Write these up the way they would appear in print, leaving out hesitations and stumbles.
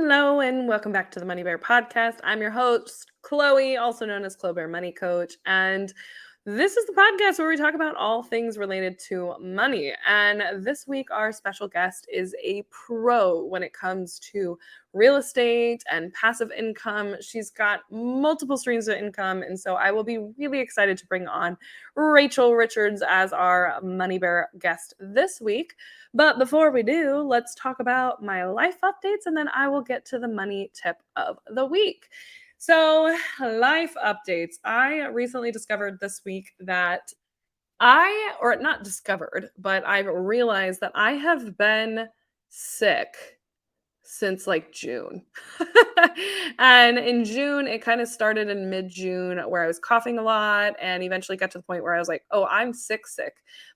Hello and welcome back to the Money Bear podcast. I'm your host, Chloe, also known as Chloe Bear Money Coach. And this is the podcast where we talk about all things related to money. And this week, our special guest is a pro when it comes to real estate and passive income. She's got multiple streams of income. And so I will be really excited to bring on Rachel Richards as our Money Bear guest this week. But before we do, let's talk about my life updates and then I will get to the money tip of the week. So, life updates. I recently discovered this week that or not discovered, but I've realized that I have been sick since like June. And in June, it kind of started in mid-June where I was coughing a lot and eventually got to the point where I was like, oh, I'm sick.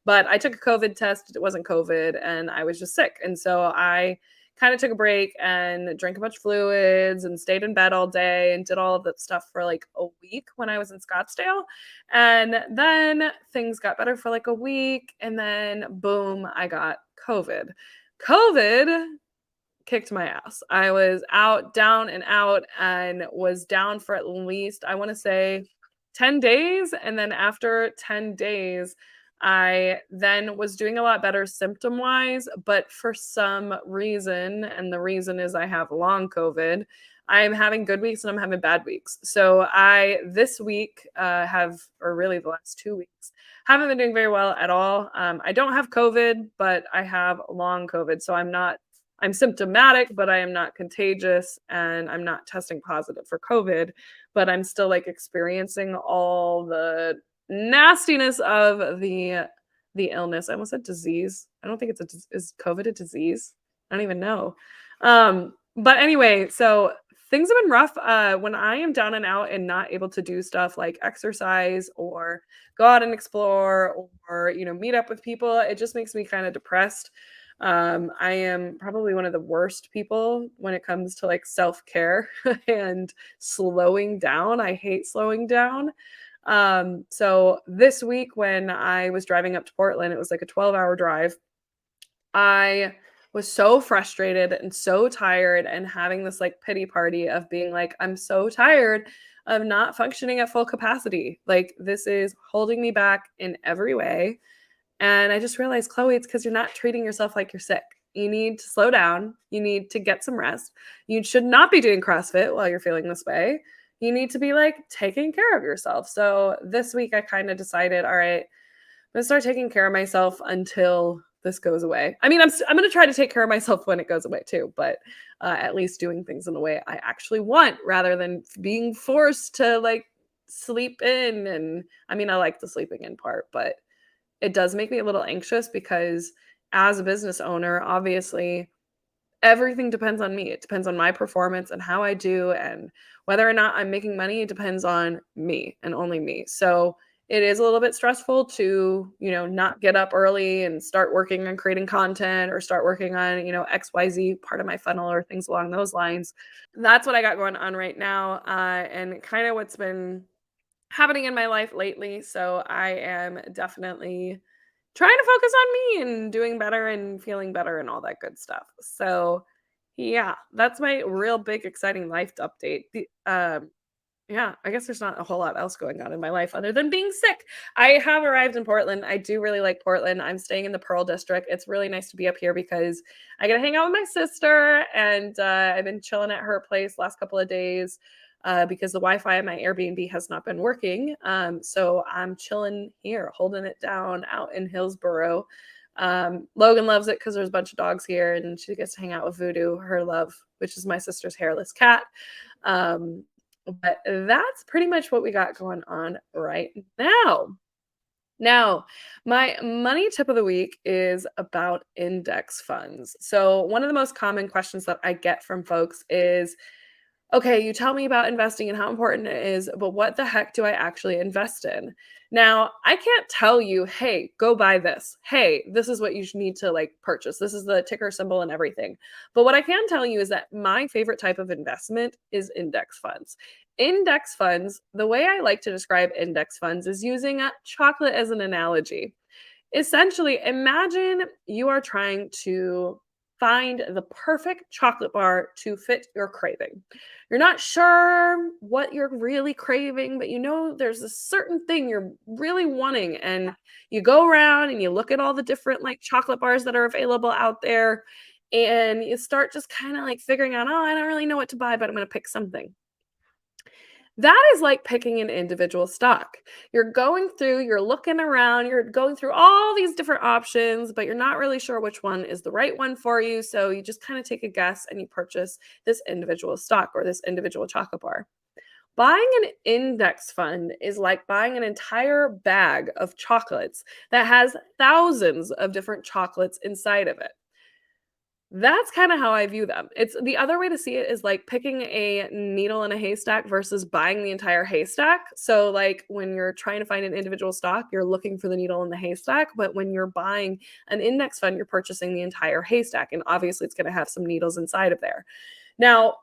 But I took a COVID test. It wasn't COVID and I was just sick. And so I kind of took a break and drank a bunch of fluids and stayed in bed all day and did all of that stuff for like a week when I was in Scottsdale. And then things got better for like a week. And then boom, I got COVID. COVID kicked my ass. I was down and out, and was down for at least, I want to say, 10 days. And then after 10 days, I then was doing a lot better symptom wise. But for some reason, and the reason is I have long COVID, I'm having good weeks and I'm having bad weeks. So this week, or really the last 2 weeks, haven't been doing very well at all. I don't have COVID, but I have long COVID. So I'm symptomatic, but I am not contagious and I'm not testing positive for COVID, but I'm still like experiencing all the nastiness of the illness. I almost said disease. I don't think is COVID a disease? I don't even know. But anyway, so things have been rough. When I am down and out and not able to do stuff like exercise or go out and explore or meet up with people, it just makes me kind of depressed. I am probably one of the worst people when it comes to like self-care and slowing down. I hate slowing down. So this week when I was driving up to Portland, it was like a 12-hour drive. I was so frustrated and so tired and having this like pity party of being like, I'm so tired of not functioning at full capacity. Like this is holding me back in every way. And I just realized, Chloe, it's because you're not treating yourself like you're sick. You need to slow down. You need to get some rest. You should not be doing CrossFit while you're feeling this way. You need to be like taking care of yourself. So this week I kind of decided, all right, I'm gonna start taking care of myself until this goes away. I mean, I'm gonna try to take care of myself when it goes away too, but at least doing things in a way I actually want rather than being forced to like sleep in. And I mean, I like the sleeping in part, but it does make me a little anxious because as a business owner, obviously everything depends on me. It depends on my performance and how I do, and whether or not I'm making money, it depends on me and only me. So it is a little bit stressful to, not get up early and start working on creating content or start working on, XYZ part of my funnel or things along those lines. That's what I got going on right now. And kind of what's been happening in my life lately. So I am definitely trying to focus on me and doing better and feeling better and all that good stuff. So yeah, that's my real big exciting life update. Yeah, I guess there's not a whole lot else going on in my life other than being sick. I have arrived in Portland. I do really like Portland. I'm staying in the Pearl District. It's really nice to be up here because I get to hang out with my sister, and I've been chilling at her place last couple of days because the Wi-Fi at my Airbnb has not been working. So I'm chilling here, holding it down out in Hillsboro. Logan loves it because there's a bunch of dogs here, and she gets to hang out with Voodoo, her love, which is my sister's hairless cat. But that's pretty much what we got going on right now. Now, my money tip of the week is about index funds. So, one of the most common questions that I get from folks is, okay, you tell me about investing and how important it is, but what the heck do I actually invest in? Now, I can't tell you, hey, go buy this. Hey, this is what you need to like purchase. This is the ticker symbol and everything. But what I can tell you is that my favorite type of investment is index funds. Index funds, the way I like to describe index funds is using chocolate as an analogy. Essentially, imagine you are trying to find the perfect chocolate bar to fit your craving. You're not sure what you're really craving, but you know there's a certain thing you're really wanting. And you go around and you look at all the different like chocolate bars that are available out there. And you start just kind of like figuring out, oh, I don't really know what to buy, but I'm going to pick something. That is like picking an individual stock. You're going through, you're looking around, you're going through all these different options, but you're not really sure which one is the right one for you. So you just kind of take a guess and you purchase this individual stock or this individual chocolate bar. Buying an index fund is like buying an entire bag of chocolates that has thousands of different chocolates inside of it. That's kinda how I view them. It's the other way to see it is like picking a needle in a haystack versus buying the entire haystack. So, like, when you're trying to find an individual stock, you're looking for the needle in the haystack, but when you're buying an index fund, you're purchasing the entire haystack, and obviously, it's gonna have some needles inside of there. Now,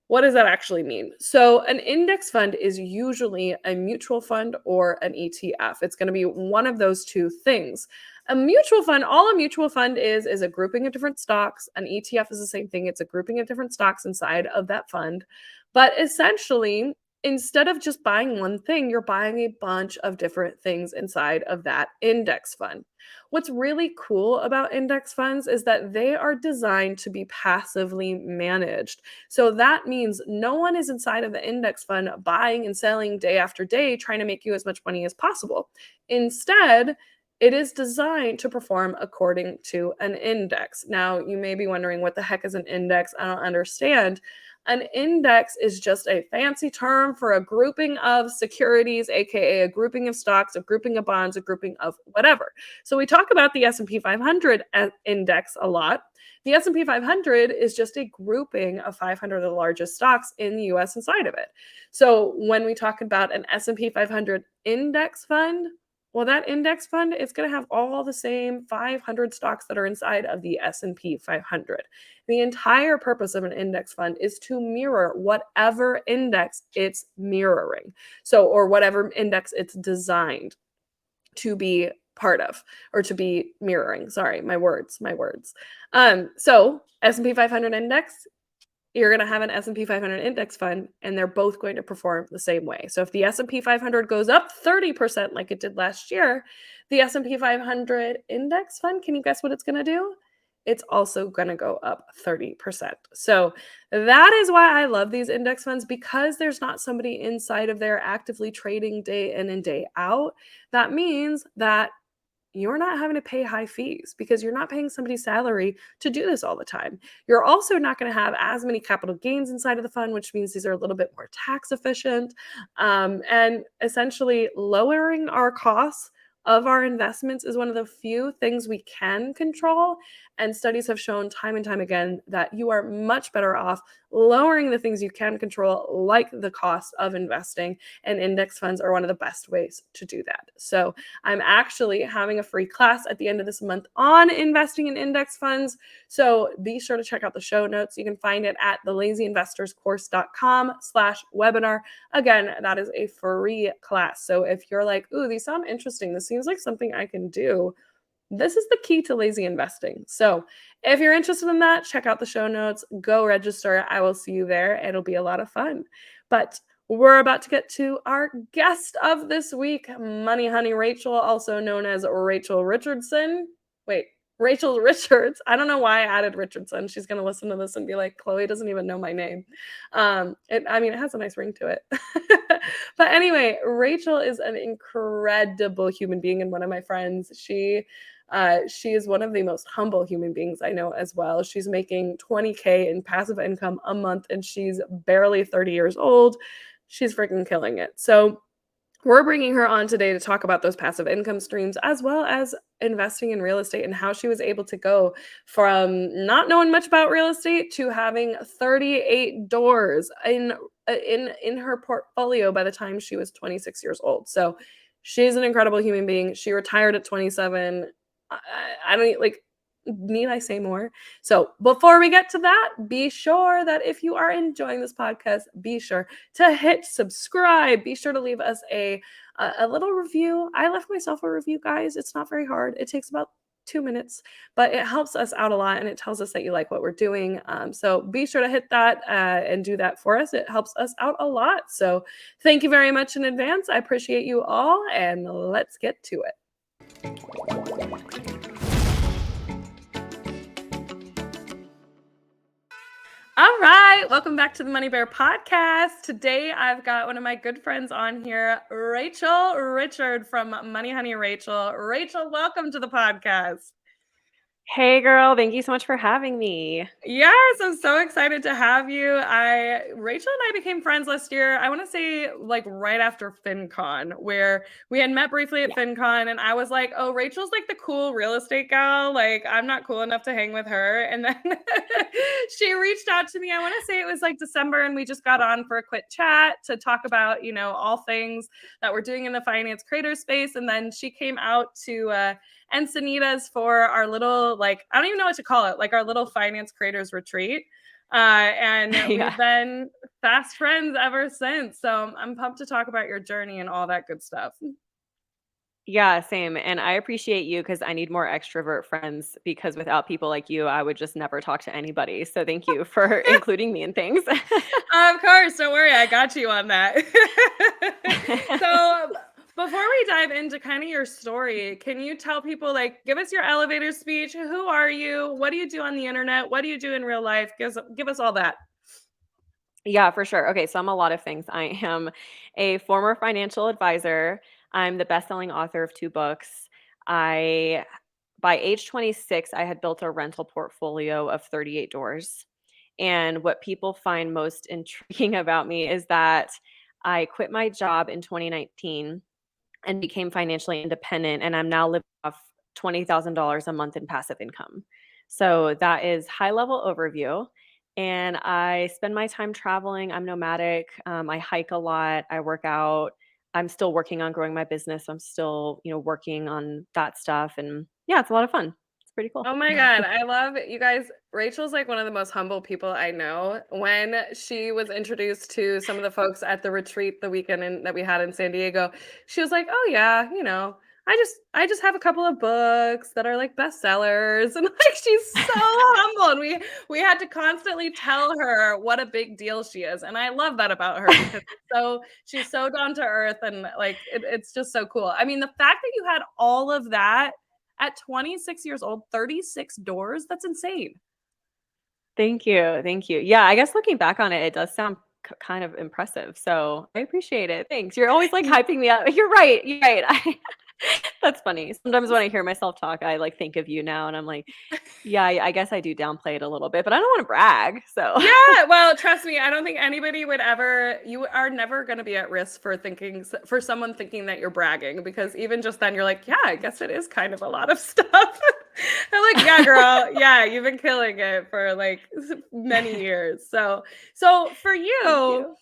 what does that actually mean? So, an index fund is usually a mutual fund or an ETF. It's gonna be one of those 2 things. A mutual fund, all a mutual fund is a grouping of different stocks. An ETF is the same thing. It's a grouping of different stocks inside of that fund. But essentially, instead of just buying one thing, you're buying a bunch of different things inside of that index fund. What's really cool about index funds is that they are designed to be passively managed. So that means no one is inside of the index fund buying and selling day after day, trying to make you as much money as possible. Instead, it is designed to perform according to an index. Now, you may be wondering what the heck is an index? I don't understand. An index is just a fancy term for a grouping of securities, aka a grouping of stocks, a grouping of bonds, a grouping of whatever. So we talk about the S&P 500 index a lot. The S&P 500 is just a grouping of 500 of the largest stocks in the US inside of it. So when we talk about an S&P 500 index fund, well, that index fund is going to have all the same 500 stocks that are inside of the S&P 500. The entire purpose of an index fund is to mirror whatever index it's mirroring. So, or whatever index it's designed to be part of or to be mirroring. Sorry, my words. So S&P 500 index, you're going to have an S&P 500 index fund, and they're both going to perform the same way. So if the S&P 500 goes up 30% like it did last year, the S&P 500 index fund, can you guess what it's going to do? It's also going to go up 30%. So that is why I love these index funds, because there's not somebody inside of there actively trading day in and day out. That means that you're not having to pay high fees because you're not paying somebody's salary to do this all the time. You're also not going to have as many capital gains inside of the fund, which means these are a little bit more tax efficient, and essentially lowering our costs of our investments is one of the few things we can control. And studies have shown time and time again that you are much better off lowering the things you can control, like the cost of investing, and index funds are one of the best ways to do that. So I'm actually having a free class at the end of this month on investing in index funds. So be sure to check out the show notes. You can find it at thelazyiinvestorscourse.com/webinar. Again, that is a free class. So if you're like, ooh, these sound interesting, this seems like something I can do, this is the key to lazy investing. So if you're interested in that, check out the show notes, go register. I will see you there. It'll be a lot of fun. But we're about to get to our guest of this week, Money Honey Rachel, also known as Rachel Richardson. Wait, Rachel Richards. I don't know why I added Richardson. She's going to listen to this and be like, Chloe doesn't even know my name. It has a nice ring to it. But anyway, Rachel is an incredible human being and one of my friends. She is one of the most humble human beings I know as well. She's making $20K in passive income a month, and she's barely 30 years old. She's freaking killing it. So we're bringing her on today to talk about those passive income streams, as well as investing in real estate and how she was able to go from not knowing much about real estate to having 38 doors in her portfolio by the time she was 26 years old. So she's an incredible human being. She retired at 27. I don't like, need I say more? So before we get to that, be sure that if you are enjoying this podcast, be sure to hit subscribe. Be sure to leave us a little review. I left myself a review, guys. It's not very hard. It takes about 2 minutes, but it helps us out a lot and it tells us that you like what we're doing. So be sure to hit that and do that for us. It helps us out a lot. So thank you very much in advance. I appreciate you all, and let's get to it. All right, welcome back to the Money Bear podcast. Today I've got one of my good friends on here, Rachel Richard from Money Honey Rachel. Rachel, welcome to the podcast. Hey girl, thank you so much for having me. Yes, I'm so excited to have you. Rachel and I became friends last year. I want to say like right after FinCon, where we had met briefly at Yeah. FinCon, and I was like, "Oh, Rachel's like the cool real estate gal. Like, I'm not cool enough to hang with her." And then she reached out to me. I want to say it was like December, and we just got on for a quick chat to talk about, all things that we're doing in the finance creator space. And then she came out to Encinitas for our little, like, I don't even know what to call it, like our little finance creators retreat. And Yeah. we've been fast friends ever since. So I'm pumped to talk about your journey and all that good stuff. Yeah, same. And I appreciate you because I need more extrovert friends because without people like you, I would just never talk to anybody. So thank you for including me in things. Of course, don't worry, I got you on that. So before we dive into kind of your story, can you tell people, like, give us your elevator speech? Who are you? What do you do on the internet? What do you do in real life? Give us all that. Yeah, for sure. Okay, so I'm a lot of things. I am a former financial advisor. I'm the best-selling author of 2 books. I By age 26, I had built a rental portfolio of 38 doors. And what people find most intriguing about me is that I quit my job in 2019 and became financially independent, and I'm now living off $20,000 a month in passive income. So that is high level overview. And I spend my time traveling. I'm nomadic. I hike a lot. I work out. I'm still working on growing my business. I'm still, working on that stuff. And yeah, it's a lot of fun. It's pretty cool. Oh my God, I love it. You guys. Rachel's like one of the most humble people I know. When she was introduced to some of the folks at the retreat the weekend that we had in San Diego, she was like, "Oh yeah, I just have a couple of books that are like bestsellers." And like she's so humble. And we had to constantly tell her what a big deal she is. And I love that about her because she's so down to earth, and like it's just so cool. I mean, the fact that you had all of that at 26 years old, 36 doors, that's insane. Thank you. Thank you. Yeah, I guess looking back on it, it does sound kind of impressive. So I appreciate it. Thanks. You're always like hyping me up. You're right. You're right. That's funny. Sometimes when I hear myself talk, I like think of you now and I'm like, yeah, I guess I do downplay it a little bit, but I don't want to brag. So Yeah, well, trust me, I don't think anybody would ever, you are never going to be at risk for someone thinking that you're bragging, because even just then you're like, yeah, I guess it is kind of a lot of stuff. I'm like, yeah, girl, yeah, you've been killing it for like many years. So for thank you, you.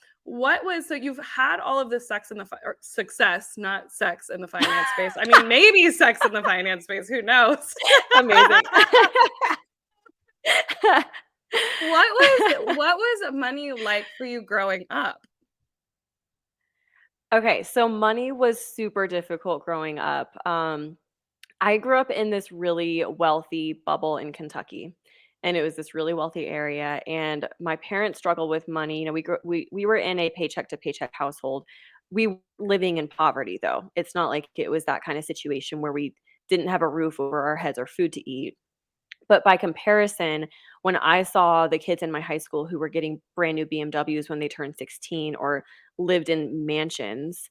so you've had all of this or success, not sex in the finance space. I mean, maybe sex in the finance space, who knows? Amazing. What was money like for you growing up? Okay, so money was super difficult growing up. I grew up in this really wealthy bubble in Kentucky, and it was this really wealthy area. And my parents struggled with money. We were in a paycheck to paycheck household. We were living in poverty though. It's not like it was that kind of situation where we didn't have a roof over our heads or food to eat. But by comparison, when I saw the kids in my high school who were getting brand new BMWs when they turned 16 or lived in mansions,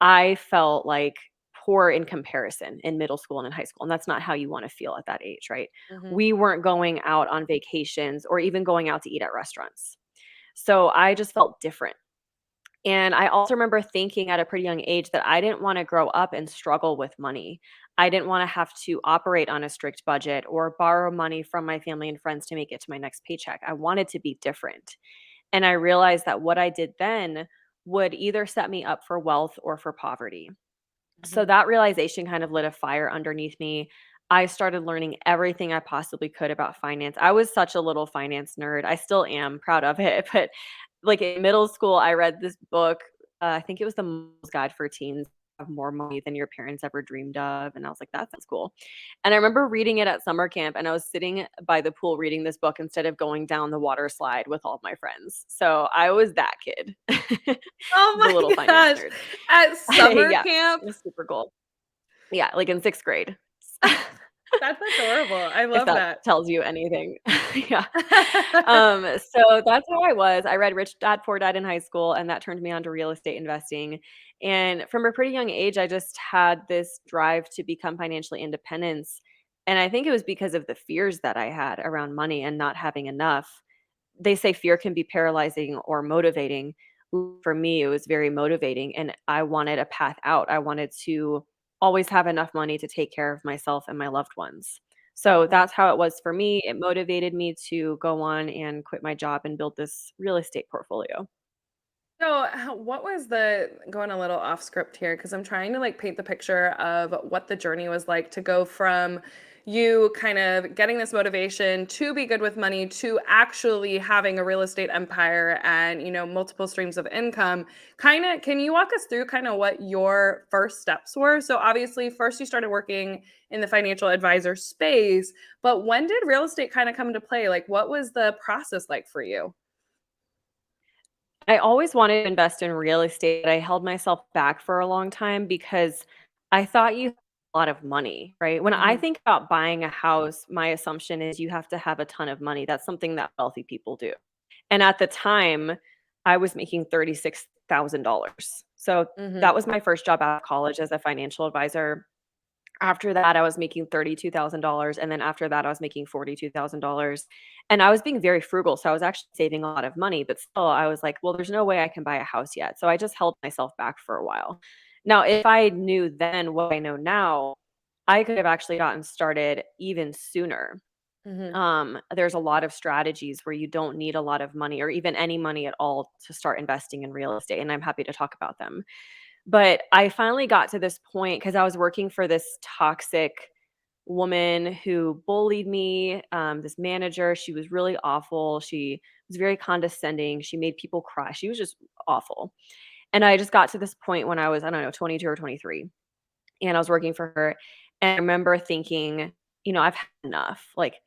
I felt like poor in comparison in middle school and in high school. And that's not how you want to feel at that age, right? Mhm. We weren't going out on vacations or even going out to eat at restaurants. So I just felt different. And I also remember thinking at a pretty young age that I didn't want to grow up and struggle with money. I didn't want to have to operate on a strict budget or borrow money from my family and friends to make it to my next paycheck. I wanted to be different. And I realized that what I did then would either set me up for wealth or for poverty. So Mhm. that realization kind of lit a fire underneath me. I started learning everything I possibly could about finance. I was such a little finance nerd. I still am proud of it. But like in middle school, I read this book. I think it was The Mom's Guide for Teens have more money than your parents ever dreamed of. And I was like, that sounds cool. And I remember reading it at summer camp, and I was sitting by the pool reading this book instead of going down the water slide with all of my friends. So I was that kid, the Oh little my finance gosh. nerd. At summer Yeah, camp? it was super cool. Yeah, like in 6th grade. That's adorable. I If love that that. tells you anything. Yeah. So that's how I was. I read Rich Dad Poor Dad in high school, and that turned me on to real estate investing. And from a pretty young age, I just had this drive to become financially independent. And I think it was because of the fears that I had around money and not having enough. They say fear can be paralyzing or motivating. For me, it was very motivating, and I wanted a path out. I wanted to always have enough money to take care of myself and my loved ones. So Mhm. that's how it was for me. It motivated me to go on and quit my job and build this real estate portfolio. So, what was the going a little off script here? Because I'm trying to like paint the picture of what the journey was like to go from you kind of getting this motivation to be good with money to actually having a real estate empire and, multiple streams of income. Kind of, can you walk us through kind of what your first steps were? So, obviously, first you started working in the financial advisor space, but when did real estate kind of come into play? Like, what was the process like for you? I always wanted to invest in real estate, but I held myself back for a long time because I thought you had a lot of money, right? When I Hmm. think about buying a house, my assumption is you have to have a ton of money. That's something that wealthy people do. And at the time, I was making $36,000. So Hmm. that was my first job out of college as a financial advisor. After that, I was making $32,000, and then after that, I was making $42,000, and I was being very frugal, so I was actually saving a lot of money, but still, I was like, "Well, there's no way I can buy a house yet," so I just held myself back for a while. Now, if I knew then what I know now, I could have actually gotten started even sooner. Hmm. There's a lot of strategies where you don't need a lot of money or even any money at all to start investing in real estate, and I'm happy to talk about them. But I finally got to this point because I was working for this toxic woman who bullied me, this manager. She was really awful. She was very condescending. She made people cry. She was just awful. And I just got to this point when I was, I don't know, 22 or 23, and I was working for her. And I remember thinking, I've had enough. Like,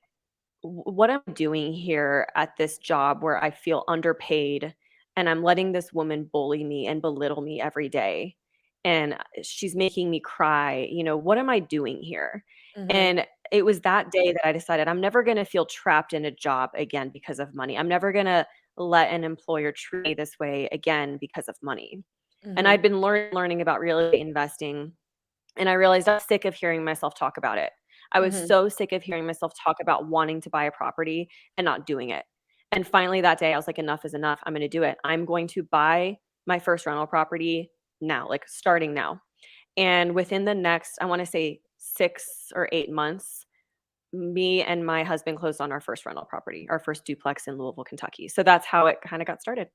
what I'm doing here at this job where I feel underpaid and I'm letting this woman bully me and belittle me every day. And she's making me cry. What am I doing here? Hmm. And it was that day that I decided I'm never going to feel trapped in a job again because of money. I'm never going to let an employer treat me this way again because of money. And Hmm. I'd been learning about real estate investing, and I realized I was sick of hearing myself talk about it. I was Hmm. so sick of hearing myself talk about wanting to buy a property and not doing it. And finally that day I was like, enough is enough. I'm going to do it. I'm going to buy my first rental property now, like starting now. And within the next, I want to say 6 or 8 months, me and my husband closed on our first rental property, our first duplex in Louisville, Kentucky. So that's how it kind of got started.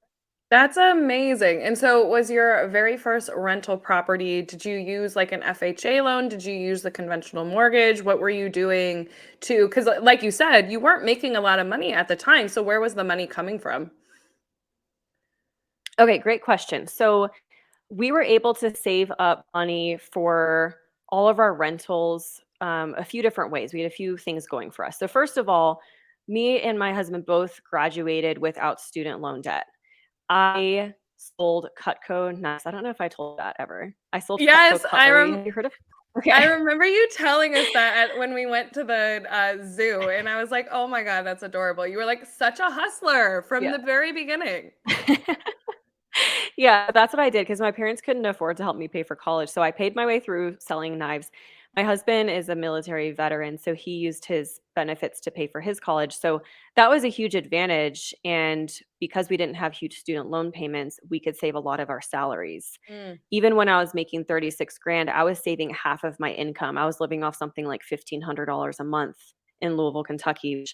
That's amazing. And so was your very first rental property, did you use like an FHA loan? Did you use the conventional mortgage? What were you doing to, because like you said, you weren't making a lot of money at the time. So where was the money coming from? Okay, great question. So we were able to save up money for all of our rentals, a few different ways. We had a few things going for us. So first of all, me and my husband both graduated without student loan debt. I sold Cutco knives. I don't know if I told that ever. I sold Cutco Yes, cutlery. Have you heard of? I Okay. remember you telling us that when we went to the zoo, and I was like, "Oh my God, that's adorable." You were like such a hustler from Yeah. the very beginning. Yeah, that's what I did because my parents couldn't afford to help me pay for college, so I paid my way through selling knives. My husband is a military veteran, so he used his benefits to pay for his college, so that was a huge advantage, and because we didn't have huge student loan payments, we could save a lot of our salaries. Mm. Even when I was making 36 grand, I was saving half of my income. I was living off something like $1,500 a month in Louisville, Kentucky.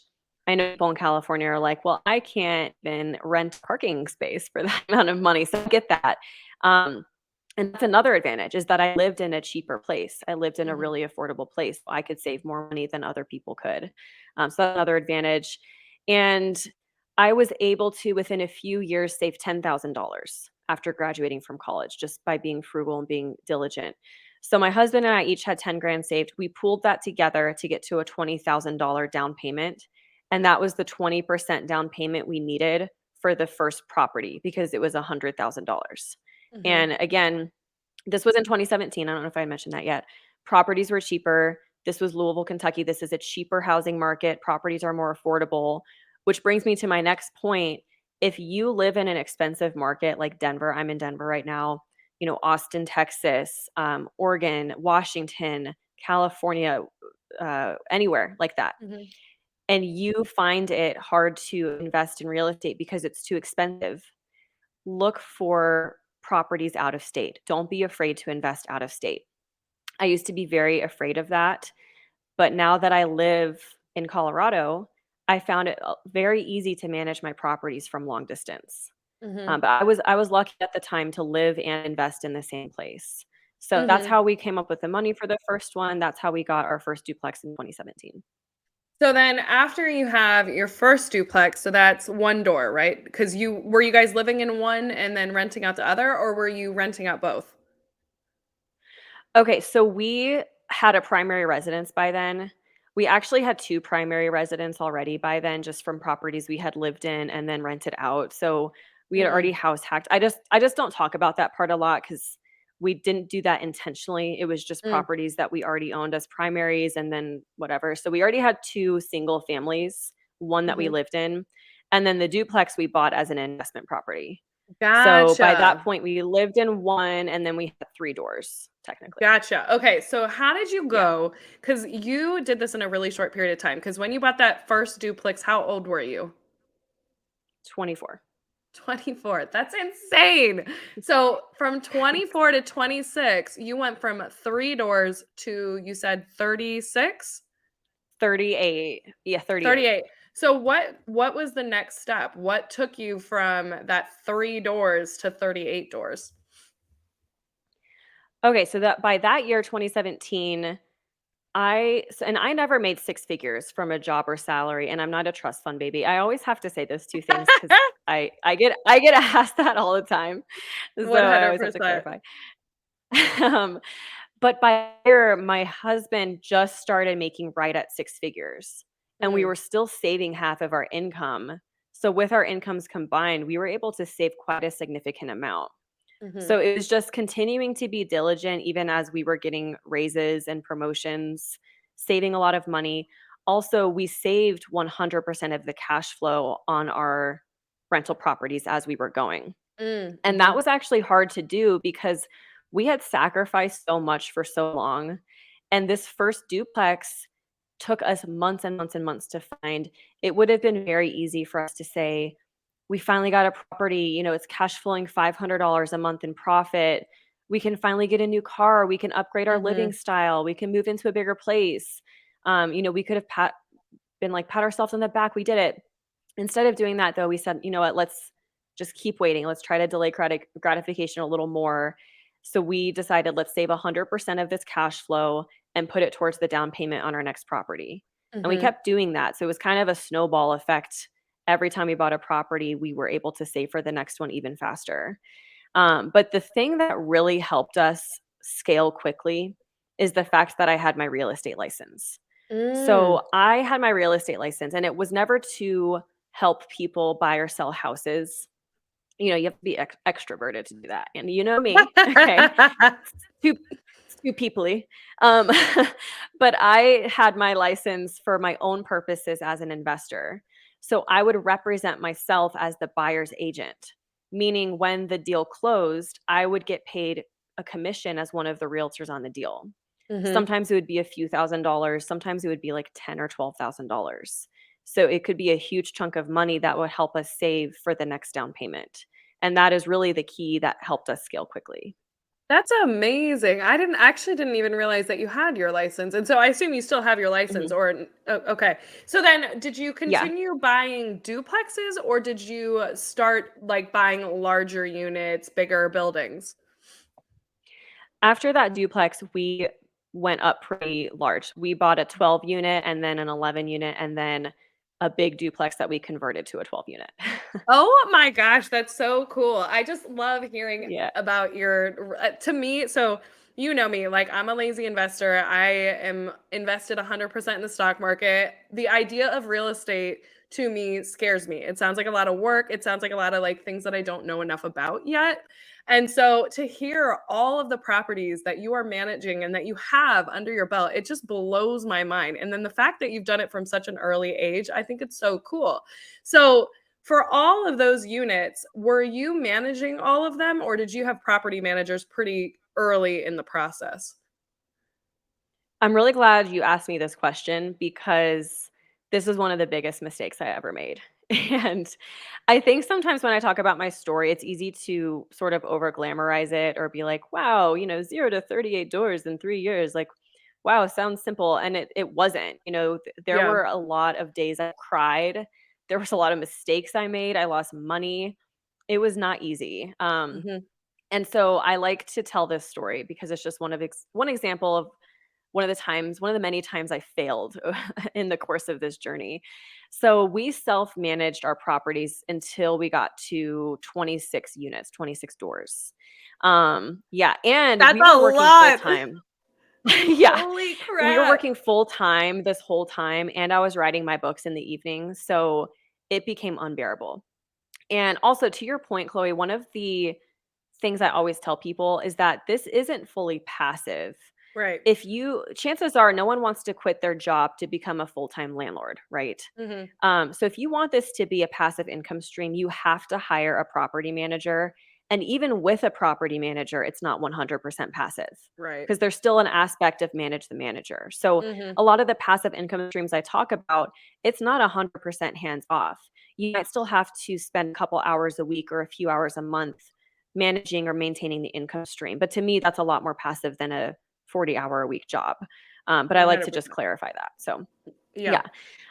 I know people in California are like, "Well, I can't even rent parking space for that amount of money." So I get that. Um, and that's another advantage is that I lived in a cheaper place. I lived in a Mhm. really affordable place. I could save more money than other people could. So that's another advantage. And I was able to, within a few years, save $10,000. after graduating from college, just by being frugal and being diligent. So my husband and I each had 10 grand saved. We pooled that together to get to a $20,000 down payment. And that was the 20% down payment we needed for the first property because it was $100,000. Mhm. And again, this was in 2017. I don't know if I mentioned that yet. Properties were cheaper. This was Louisville, Kentucky. This is a cheaper housing market. Properties are more affordable, which brings me to my next point. If you live in an expensive market like Denver, I'm in Denver right now, Austin, Texas, Oregon, Washington, California, anywhere like that, Mhm. and you find it hard to invest in real estate because it's too expensive, look for properties out of state. Don't be afraid to invest out of state. I used to be very afraid of that, but now that I live in Colorado, I found it very easy to manage my properties from long distance. Mhm. But I was lucky at the time to live and invest in the same place. So that's Mhm. how we came up with the money for the first one. That's how we got our first duplex in 2017. So then after you have your first duplex, so that's one door, right? Because you guys living in one and then renting out the other, or were you renting out both? Okay, so we had a primary residence by then. We actually had 2 primary residents already by then just from properties we had lived in and then rented out. So we had already Mm, house hacked. I just don't talk about that part a lot because we didn't do that intentionally. It was just mm, properties that we already owned as primaries and then whatever. So we already had 2 single families, one that we mhm. lived in, and then the duplex we bought as an investment property. So by that Gotcha. point, we lived in one and then we had 3 doors technically. Gotcha. Okay, so how did you Yeah, go? Because you did this in a really short period of time. Because when you bought that first duplex, how old were you? 24. 24. That's insane. So from 24 to 26, you went from 3 doors to, you said 36? 38. Yeah, 38. 38. So what was the next step? What took you from that 3 doors to 38 doors? Okay, so that by that year, 2017, I never made 6 figures from a job or salary, and I'm not a trust fund baby. I always have to say those 2 things because I get asked that all the time, so I always have to 100%. clarify. Um, but by year, my husband just started making right at 6 figures, and we Mm, were still saving half of our income. So with our incomes combined, we were able to save quite a significant amount. mhm, So it was just continuing to be diligent even as we were getting raises and promotions, saving a lot of money. Also, we saved 100% of the cash flow on our rental properties as we were going. And that mhm, was actually hard to do because we had sacrificed so much for so long. And this first duplex took us months and months and months to find. It would have been very easy for us to say, we finally got a property, it's cash flowing $500 a month in profit. We can finally get a new car. We can upgrade our living mhm, style. We can move into a bigger place. We could have been like, pat ourselves on the back. We did it. Instead of doing that, though, we said, you know what, let's just keep waiting. Let's try to delay gratification a little more. So we decided let's save 100% of this cash flow and put it towards the down payment on our next property. And we mhm, kept doing that. So it was kind of a snowball effect. Every time we bought a property, we were able to save for the next one even faster. But the thing that really helped us scale quickly is the fact that I had my real estate license. mm. So I had my real estate license, and it was never to help people buy or sell houses. You have to be extroverted to do that, and you know me, okay? Too too peoply. Um, but I had my license for my own purposes as an investor. So I would represent myself as the buyer's agent, meaning when the deal closed, I would get paid a commission as one of the realtors on the deal. Mhm. Sometimes it would be a few $1,000s, sometimes it would be like 10 or $12,000. So it could be a huge chunk of money that would help us save for the next down payment. And that is really the key that helped us scale quickly. That's amazing. I didn't even realize that you had your license, and so I assume you still have your license Mhm. or okay. So then did you Yeah. continue buying duplexes or did you start, like, buying larger units, bigger buildings? After that duplex, we went up pretty large. We bought a 12 unit and then an 11 unit and then a big duplex that we converted to a 12 unit. Oh my gosh, that's so cool. I just love hearing Yeah. about your to me, so you know me, like I'm a lazy investor. I am invested 100% in the stock market. The idea of real estate to me scares me. It sounds like a lot of work. It sounds like a lot of like things that I don't know enough about yet. And so to hear all of the properties that you are managing and that you have under your belt, it just blows my mind. And then the fact that you've done it from such an early age, I think it's so cool. So for all of those units, were you managing all of them or did you have property managers pretty early in the process? I'm really glad you asked me this question because this is one of the biggest mistakes I ever made. And I think sometimes when I talk about my story, it's easy to sort of over glamorize it or be like, wow, 0 to 38 doors in 3 years. Like, wow, sounds simple. And it wasn't. There Yeah. were a lot of days I cried. There was a lot of mistakes I made. I lost money. It was not easy. Mhm. And so I like to tell this story because it's just one example of one of the many times I failed in the course of this journey. So we self-managed our properties until we got to 26 units, 26 doors. Yeah, and That's we a were working full lot. time. Yeah, Holy we were crap. working full time this whole time, and I was writing my books in the evenings, so it became unbearable. And also to your point, Chloe, one of the things I always tell people is that this isn't fully passive. Right. If you chances are no one wants to quit their job to become a full-time landlord, right? Mhm. So if you want this to be a passive income stream, you have to hire a property manager. And even with a property manager, it's not 100% passive Right. because there's still an aspect of manage the manager. So Mhm. a lot of the passive income streams I talk about, it's not 100% hands off. You might still have to spend a couple hours a week or a few hours a month managing or maintaining the income stream. But to me, that's a lot more passive than a 40-hour a week job. But I like to just 100%. clarify that. So Yeah.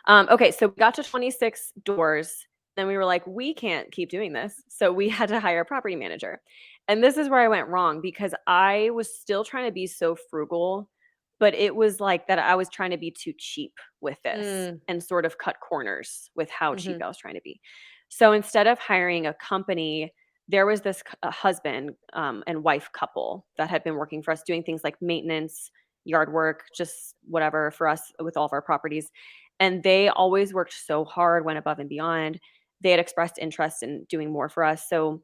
yeah. Okay, so we got to 26 doors. Then we were like, we can't keep doing this. So we had to hire a property manager. And this is where I went wrong because I was still trying to be so frugal, but it was like that I was trying to be too cheap with this Mm. and sort of cut corners with how cheap Mhm. I was trying to be. So instead of hiring a company, there was this husband and wife couple that had been working for us doing things like maintenance, yard work, just whatever for us with all of our properties. And they always worked so hard, went above and beyond. They had expressed interest in doing more for us. So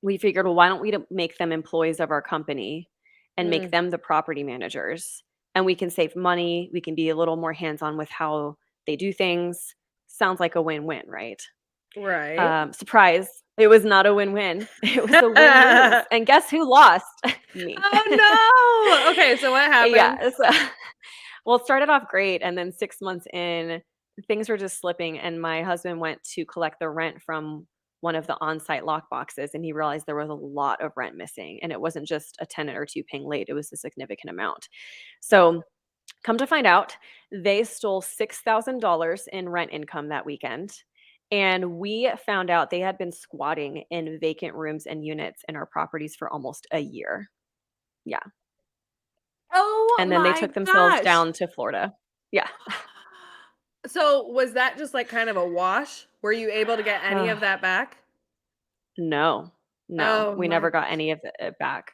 we figured, well, why don't we make them employees of our company and make Mm. them the property managers? And we can save money. We can be a little more hands on with how they do things. Sounds like a win win, right? Right. Surprise. It was not a win win. It was a win lose. And guess who lost? Me. Oh no. Okay, so what happened? Yeah. Well, it started off great, and then 6 months in, things were just slipping, and my husband went to collect the rent from one of the on-site lock boxes, and he realized there was a lot of rent missing, and it wasn't just a tenant or 2 paying late, it was a significant amount. So, come to find out, they stole $6,000 in rent income that weekend, and we found out they had been squatting in vacant rooms and units in our properties for almost a year. Yeah, Oh and then they my took themselves gosh. down to Florida. Yeah. So, was that just, like, kind of a wash? Were you able to get any of that back? No, no, Oh we my never got any of it back.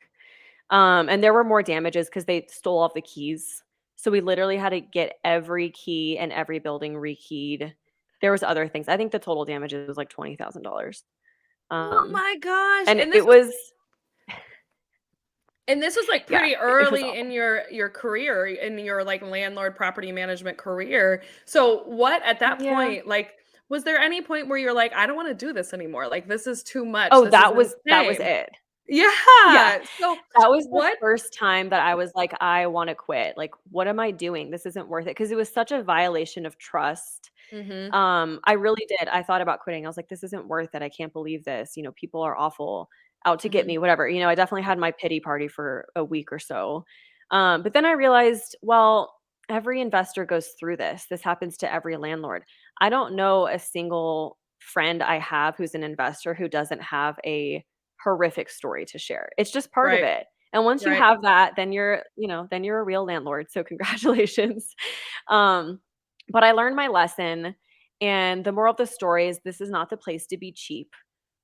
And there were more damages because they stole all the keys. So we literally had to get every key in every building rekeyed. There was other things. I think the total damages was like $20,000. oh Um, my gosh, and it was and this was, like, yeah, pretty it was early in awful. your career, in your, like, landlord property management career. So, what at that Yeah. point, like, was there any point where you're like, "I don't wanna do this anymore, like, this is too much, Oh, this is that was insane." it. Yeah. Yeah, so That was the what first time that I was like, "I wanna quit." Like, "What am I doing? This isn't worth it." Because it was such a violation of trust. Mhm, I really did. I thought about quitting. I was like, "This isn't worth it. I can't believe this. People are awful, out to get mhm, me, whatever." I definitely had my pity party for a week or so. But then I realized, well, every investor goes through this. This happens to every landlord. I don't know a single friend I have who's an investor who doesn't have a horrific story to share. It's just part of right, it. And once you right. have that, then you're a real landlord. So congratulations. Um, but I learned my lesson And the moral of the story is this is not the place to be cheap,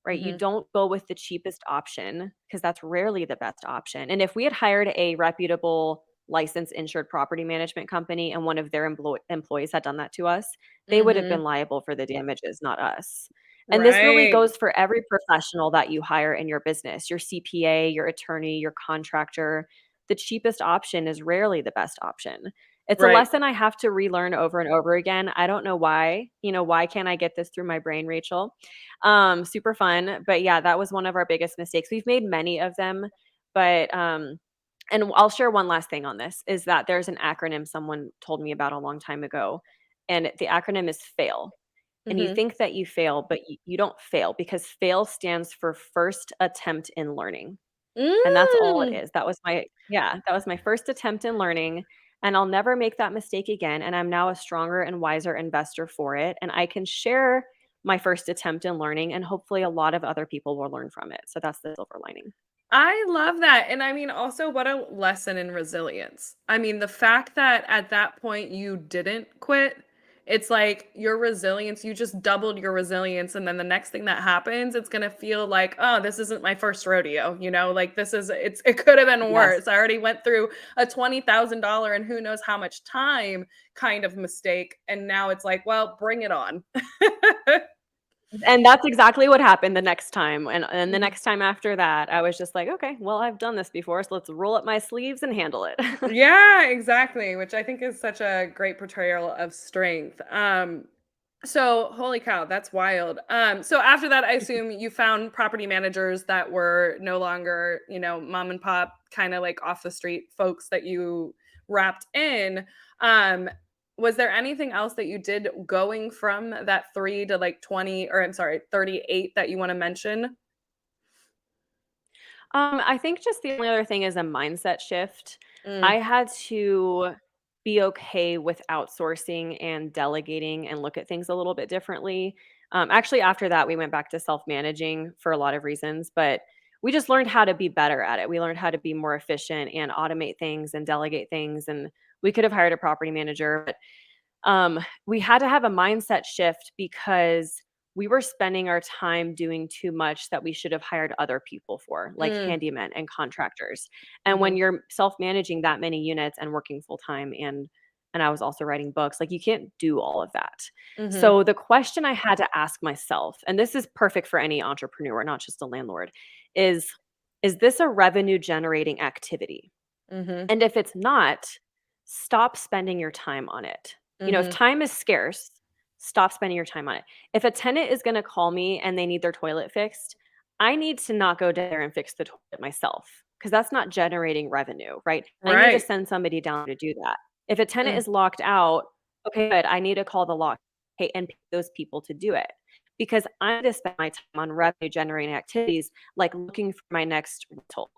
right? You Mhm. don't go with the cheapest option because that's rarely the best option. And if we had hired a reputable licensed insured property management company and one of their employees had done that to us, they would have been Mhm. liable for the damages, not us. And this really Right. goes for every professional that you hire in your business, your CPA, your attorney, your contractor. The cheapest option is rarely the best option. It's a Right. lesson I have to relearn over and over again. I don't know why. Why can't I get this through my brain, Rachel? Super fun. But yeah, that was one of our biggest mistakes. We've made many of them, but and I'll share one last thing on this is that there's an acronym someone told me about a long time ago, and the acronym is FAIL. And you Mhm. think that you fail, but you don't fail because FAIL stands for first attempt in learning. And that's all it Mm. is. That was my first attempt in learning, and I'll never make that mistake again, and I'm now a stronger and wiser investor for it, and I can share my first attempt in learning, and hopefully a lot of other people will learn from it. So that's the silver lining. I love that. And I mean, also, what a lesson in resilience. I mean, the fact that at that point you didn't quit, it's like your resilience, you just doubled your resilience. And then the next thing that happens, it's going to feel like, oh, this isn't my first rodeo. Like it could have been Yes. worse. I already went through a $20,000 and who knows how much time kind of mistake. And now it's like, well, bring it on. And that's exactly what happened the next time, and the Mhm. next time after that, I was just like, "Okay, well, I've done this before, so let's roll up my sleeves and handle it." Yeah, exactly, which I think is such a great portrayal of strength. So holy cow, that's wild. So after that, I assume you found property managers that were no longer, mom and pop, kind of like off the street folks that you wrapped in. Um, was there anything else that you did going from that 3 to like 20, or I'm sorry, 38 that you want to mention? I think just the only other thing is a mindset shift. Mm, I had to be okay with outsourcing and delegating and look at things a little bit differently. Actually, after that, we went back to self managing for a lot of reasons, but we just learned how to be better at it. We learned how to be more efficient and automate things and delegate things. And we could have hired a property manager, but we had to have a mindset shift because we were spending our time doing too much that we should have hired other people for, like mm, handymen and contractors. And when mhm, you're self-managing that many units and working full time and I was also writing books, like you can't do all of that. mhm, So the question I had to ask myself, and this is perfect for any entrepreneur, not just a landlord, is this a revenue generating activity? mhm, And if it's not, stop spending your time on it. If mhm. time is scarce, stop spending your time on it. If a tenant is gonna call me and they need their toilet fixed, I need to not go down there and fix the toilet myself because that's not generating revenue, right? I need to Right. send somebody down to do that. If a tenant Mm, is locked out, okay, good. I need to call the lock, okay, and pay those people to do it because I need to spend my time on revenue generating activities like looking for my next rental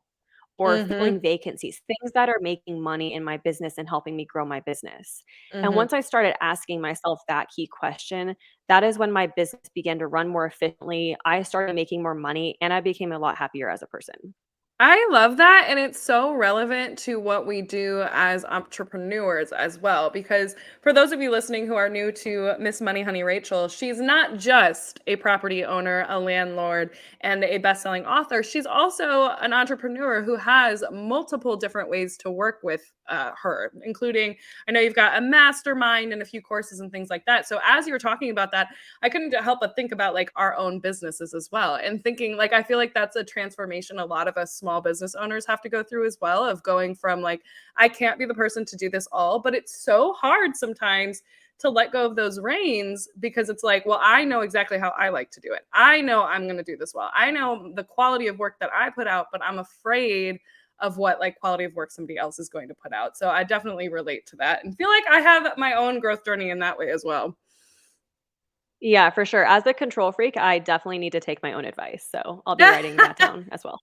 or mhm, filling vacancies, things that are making money in my business and helping me grow my business. And mhm. once I started asking myself that key question, that is when my business began to run more efficiently. I started making more money and I became a lot happier as a person. I love that, and it's so relevant to what we do as entrepreneurs as well. Because for those of you listening who are new to Miss Money Honey Rachel, she's not just a property owner, a landlord, and a best-selling author. She's also an entrepreneur who has multiple different ways to work with her, including I know you've got a mastermind and a few courses and things like that. So as you were talking about that, I couldn't help but think about like our own businesses as well. And thinking like I feel like that's a transformation a lot of us small business owners have to go through as well, of going from like I can't be the person to do this all, but it's so hard sometimes to let go of those reins because it's like, well, I know exactly how I like to do it. I know I'm going to do this well. I know the quality of work that I put out, but I'm afraid of what like quality of work somebody else is going to put out. So I definitely relate to that and feel like I have my own growth journey in that way as well. Yeah, for sure. As a control freak, I definitely need to take my own advice. So I'll be writing that down as well.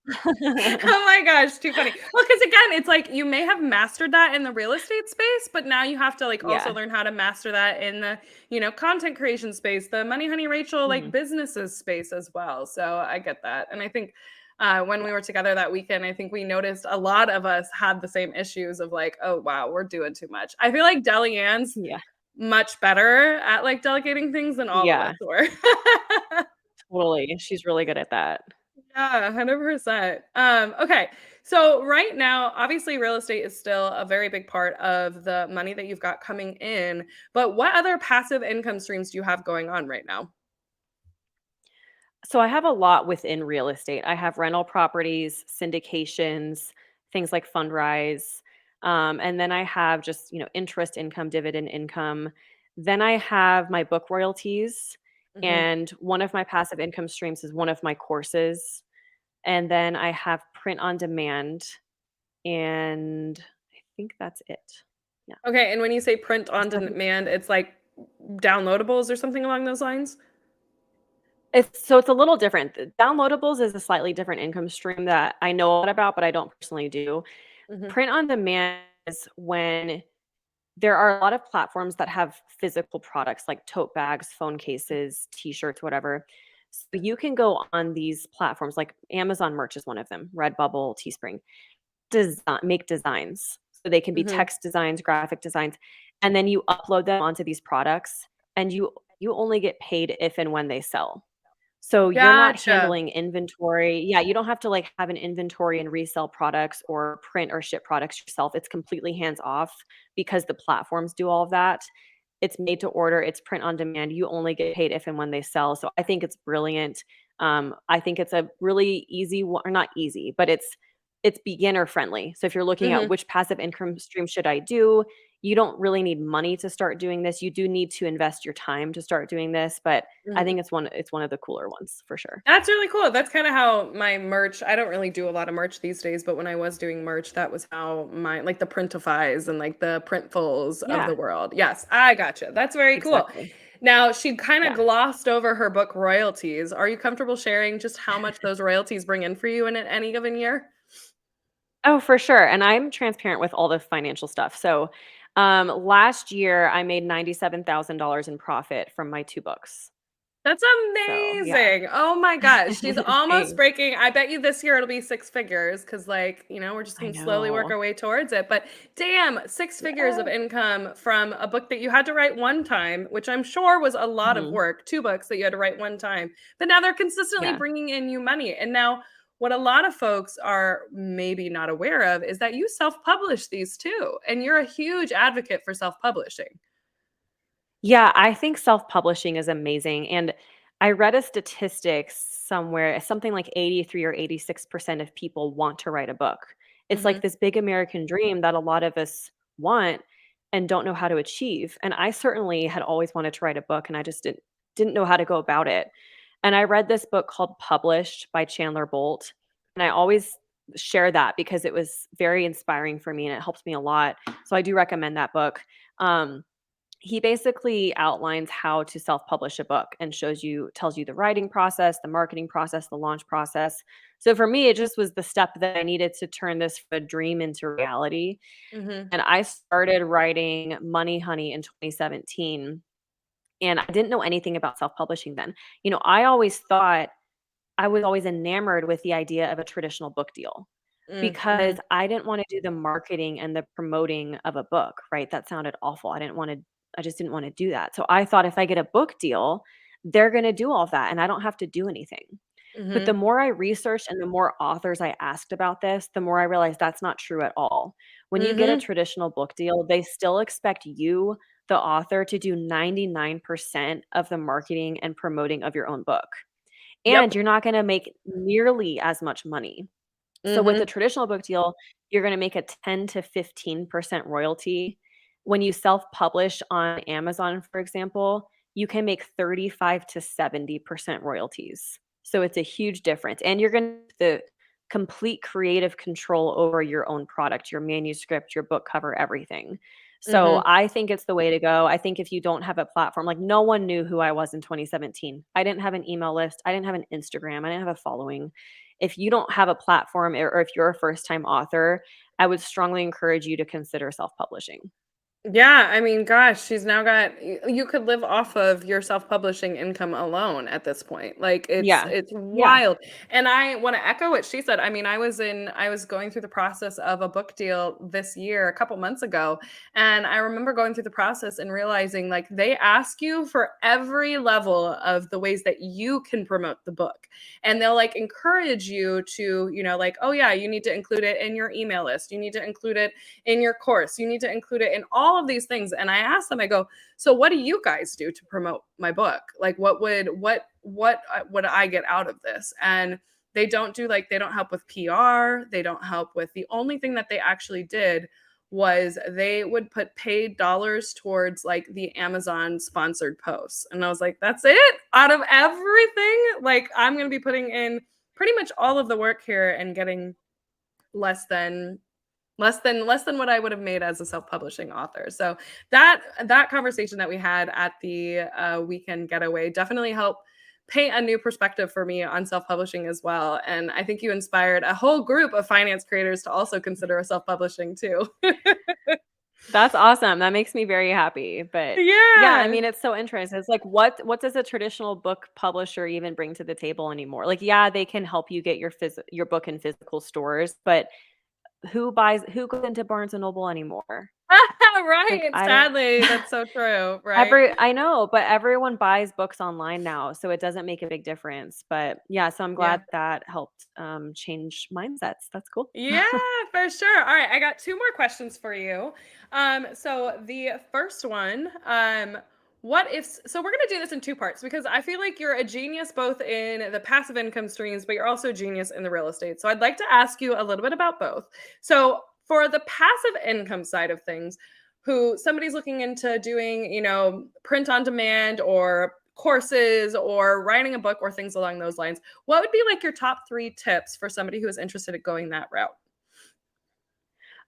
Oh my gosh, too funny. Well, because again, it's like you may have mastered that in the real estate space, but now you have to like also Yeah. learn how to master that in the, content creation space, the Money Honey Rachel like Mhm. businesses space as well. So I get that. And I think when we were together that weekend, I think we noticed a lot of us had the same issues of like, oh wow, we're doing too much. I feel like Deli Ann's Yeah. much better at like delegating things than all of us Yeah, were. totally. She's really good at that. Yeah, 100%. Okay. So right now, obviously real estate is still a very big part of the money that you've got coming in, but what other passive income streams do you have going on right now? So I have a lot within real estate. I have rental properties, syndications, things like Fundrise. And then I have just, interest income, dividend income. Then I have my book royalties. Mhm. And one of my passive income streams is one of my courses. And then I have print on demand. And I think that's it. Yeah. Okay, and when you say print on So I think demand, it's like downloadables or something along those lines? it's a little different. The downloadables is a slightly different income stream that I know a lot about, but I don't personally do. Mhm. Print on demand is when there are a lot of platforms that have physical products like tote bags, phone cases, t-shirts, whatever. So you can go on these platforms like Amazon Merch is one of them, Redbubble, Teespring, make designs. So they can be Mhm. text designs, graphic designs, and then you upload them onto these products and you only get paid if and when they sell. So you're not Gotcha. handling inventory. Yeah, you don't have to, like, have an inventory and resell products or print or ship products yourself. It's completely hands off because the platforms do all of that. It's made to order, it's print on demand. You only get paid if and when they sell. So I think it's brilliant. I think it's a really easy one, or not easy, but it's beginner friendly. So if you're looking at Mhm. which passive income stream should I do, you don't really need money to start doing this. You do need to invest your time to start doing this, but I Mhm. think it's one of the cooler ones for sure. That's really cool. That's kinda how my merch I don't really do a lot of merch these days, but when I was doing merch, that was how my like the Printifies and like the Printfuls of Yeah, the world. Yes, I gotcha. That's very cool. exactly. Now, she kinda Yeah. glossed over her book royalties. Are you comfortable sharing just how much those royalties bring in for you in any given year? Oh, for sure, and I'm transparent with all the financial stuff. So, last year, I made $97,000 in profit from my 2 books. That's So, yeah. amazing. Oh my gosh. She's almost Thanks. breaking. I bet you this year it'll be six figures because, like, we're just I going to slowly work know. our way towards it. But damn, six figures of Yeah. income from a book that you had to write one time, which I'm sure was a lot of Mhm. work, two books that you had to write one time. But now they're consistently Yeah. bringing in you money. And now, what a lot of folks are maybe not aware of is that you self publish these too. And you're a huge advocate for self publishing. Yeah, I think self-publishing is amazing, and I read a statistic somewhere, something like 83 or 86% of people want to write a book. It's like Hmm. this big American dream that a lot of us want and don't know how to achieve, and I certainly had always wanted to write a book, and I just didn't know how to go about it, and I read this book called Published by Chandler Bolt, and I always share that because it was very inspiring for me, and it helps me a lot, so I do recommend that book. Um he basically outlines how to self-publish a book and tells you the writing process, the marketing process, the launch process. So for me, it just was the step that I needed to turn this from a dream into reality. Hmm. And I started writing Money Honey in 2017. And I didn't know anything about self-publishing then. I always thought I was always enamored with the idea of a traditional book deal because Hmm. I didn't wanna do the marketing and the promoting of a book, right? That sounded awful. I just didn't wanna do that. So I thought if I get a book deal, they're gonna do all that and I don't have to do anything. But the Hmm. more I researched and the more authors I asked about this, the more I realized that's not true at all. When you get a Hmm. traditional book deal, they still expect you, the author, to do 99% of the marketing and promoting of your own book. And Yep. you're not gonna make nearly as much money. So with a Hmm. traditional book deal, you're gonna make a 10 to 15% royalty. When you self-publish on Amazon, for example, you can make 35 to 70% royalties. So it's a huge difference, and you're gonna have the complete creative control over your own product, your manuscript, your book cover, everything. So Hmm. I think it's the way to go. I think if you don't have a platform, like, no one knew who I was in 2017. I didn't have an email list, I didn't have an Instagram, I didn't have a following. If you don't have a platform, or if you're a first time author, I would strongly encourage you to consider self publishing. Yeah, I mean, gosh, she's now got you could live off of your self-publishing income alone at this point. Like Yeah. it's Yeah. wild. And I want to echo what she said. I mean, I was going through the process of a book deal this year, a couple months ago, and I remember going through the process and realizing like they ask you for every level of the ways that you can promote the book. And they'll like encourage you to, like, oh yeah, you need to include it in your email list. You need to include it in your course. You need to include it in all of these things. And I asked them, I go, so what do you guys do to promote my book? Like what would I get out of this? And they don't help with PR. They don't help with the only thing that they actually did was they would put paid dollars towards like the Amazon sponsored posts. And I was like, that's it? Out of everything, like I'm going to be putting in pretty much all of the work here and getting less than less than what I would have made as a self-publishing author. So that conversation that we had at the weekend getaway definitely helped paint a new perspective for me on self-publishing as well. And I think you inspired a whole group of finance creators to also consider a self-publishing too. That's awesome. That makes me very happy. But yeah, I Yeah. mean, it's so interesting. It's like what does a traditional book publisher even bring to the table anymore? Like, yeah, they can help you get your book in physical stores, but who goes into Barnes and Noble anymore? Like, Right. I don't Sadly, that's so true, right? I know, but everyone buys books online now, so it doesn't make a big difference. But yeah, so I'm Yeah. glad that helped change mindsets. That's cool. Yeah, for sure. All right, I got two more questions for you. So the first one, what if so we're gonna do this in two parts because I feel like you're a genius both in the passive income streams, but you're also a genius in the real estate. So I'd like to ask you a little bit about both. So for the passive income side of things, who somebody's looking into doing, print on demand or courses or writing a book or things along those lines, what would be like your top three tips for somebody who is interested in going that route?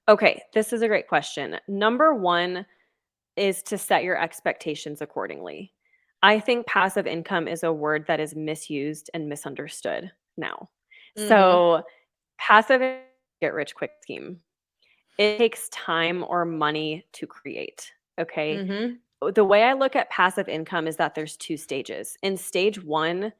Okay, this is a great question. Number 1 is to set your expectations accordingly. I think passive income is a word that is misused and misunderstood now. Mhm. So, passive get rich quick scheme. It takes time or money to create, okay? Mhm. The way I look at passive income is that there's 2 stages. In stage 1,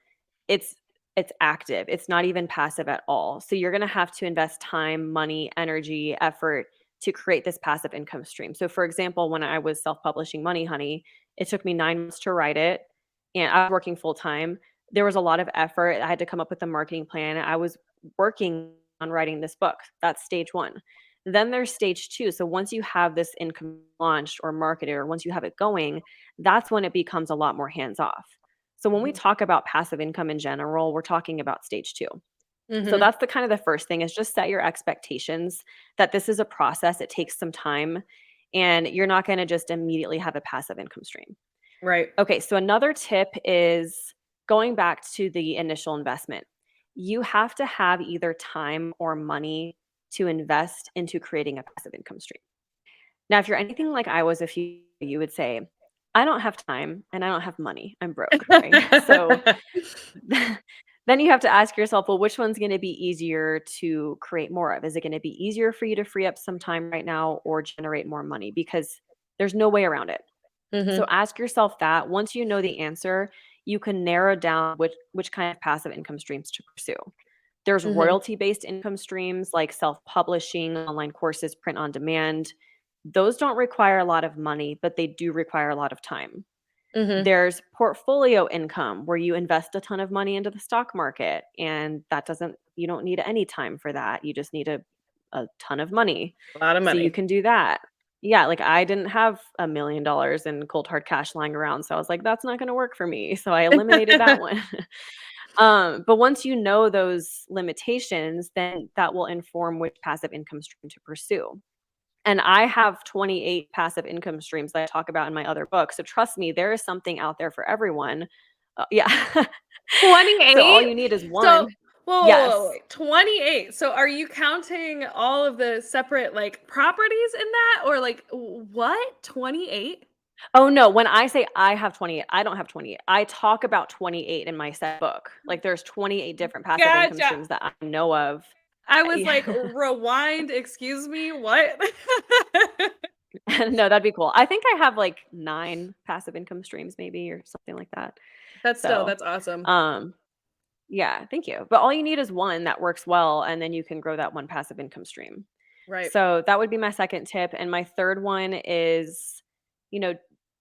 it's it's active. It's not even passive at all. So you're gonna have to invest time, money, energy, effort to create this passive income stream. So for example, when I was self-publishing Money Honey, it took me 9 months to write it, and I was working full time. There was a lot of effort. I had to come up with a marketing plan. I was working on writing this book. That's stage 1. Then there's stage 2. So once you have this income launched or marketed, or once you have it going, that's when it becomes a lot more hands off. So when we Mhm. talk about passive income in general, we're talking about stage 2. So Mhm. that's the kind of the first thing is just set your expectations that this is a process, it takes some time, and you're not gonna just immediately have a passive income stream. Right. Okay, so another tip is going back to the initial investment. You have to have either time or money to invest into creating a passive income stream. Now, if you're anything like I was a few, you would say, I don't have time and I don't have money. I'm broke, right? So then you have to ask yourself, well, which one's going to be easier to create more of? Is it going to be easier for you to free up some time right now or generate more money? Because there's no way around it. So Mhm. ask yourself that. Once you know the answer, you can narrow down which kind of passive income streams to pursue. There's Mhm. royalty-based income streams like self-publishing, online courses, print on demand. Those don't require a lot of money, but they do require a lot of time. Mhm. There's portfolio income where you invest a ton of money into the stock market, and that doesn't you don't need any time for that. You just need a ton of money. A lot of So you money. can do that. Yeah, like I didn't have $1 million in cold hard cash lying around, so I was like, that's not gonna work for me. So I eliminated that one. But once you know those limitations, then that will inform which passive income stream to pursue. And I have 28 passive income streams that I talk about in my other book. So trust me, there is something out there for everyone. Yeah. So all 28? you need is So, one. whoa, Yes. wait, 28. So are you counting all of the separate, like, properties in that? Or, like, what? 28? Oh no, when I say I have 28, I don't have 28. I talk about 28 in my set book. Like there's 28 different passive income Gotcha. streams that I know of. I was like, Yeah. rewind, excuse me, what? No, that'd be cool. I think I have like 9 passive income streams maybe or something like that. So, That's awesome. um, yeah, thank you. But all you need is one that works well, and then you can grow that one passive income stream. Right. So that would be my second tip. And my third one is, you know,